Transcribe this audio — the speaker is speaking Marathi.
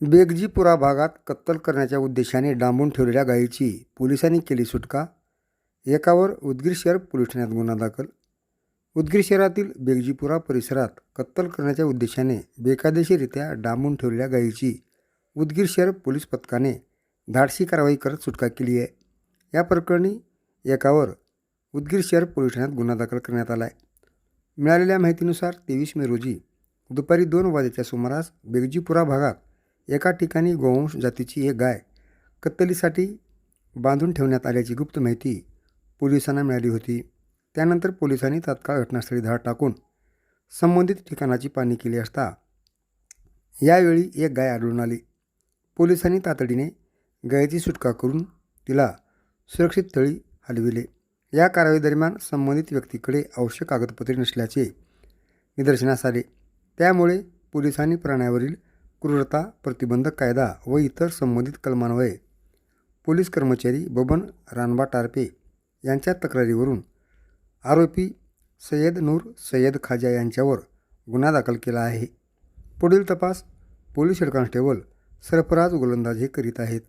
बेगजीपुरा भागात कत्तल करण्याच्या उद्देशाने डांबून ठेवलेल्या गायीची पोलिसांनी केली सुटका. एकावर उदगीर शहर पोलीस ठाण्यात गुन्हा दाखल. उदगीर शहरातील बेगजीपुरा परिसरात कत्तल करण्याच्या उद्देशाने बेकायदेशीररित्या डांबून ठेवलेल्या गायीची उदगीर शहर पोलीस पथकाने धाडसी कारवाई करत सुटका केली आहे. या प्रकरणी एकावर उदगीर शहर पोलीस ठाण्यात गुन्हा दाखल करण्यात आला आहे. मिळालेल्या माहितीनुसार 23 मे रोजी दुपारी 2 वाजेच्या सुमारास बेगजीपुरा भागात एका ठिकाणी गोवंश जातीची एक गाय कत्तलीसाठी बांधून ठेवण्यात आल्याची गुप्त माहिती पोलिसांना मिळाली होती. त्यानंतर पोलिसांनी तात्काळ घटनास्थळी धाड टाकून संबंधित ठिकाणाची पाहणी केली असता यावेळी एक गाय आढळून आली. पोलिसांनी तातडीने गायीची सुटका करून तिला सुरक्षित स्थळी हलविले. या कारवाई दरम्यान संबंधित व्यक्तीकडे आवश्यक कागदपत्रे नसल्याचे निदर्शनास आले. त्यामुळे पोलिसांनी प्राण्यावरील क्रूरता प्रतिबंधक कायदा व इतर संबंधित कलमान्वये पोलीस कर्मचारी बबन रानबा टारपे यांच्या तक्रारीवरून आरोपी सय्यद नूर सय्यद खाजा यांच्यावर गुन्हा दाखल केला आहे. पुढील तपास पोलीस हेड कॉन्स्टेबल सरफराज गोलंदाज हे करीत आहेत.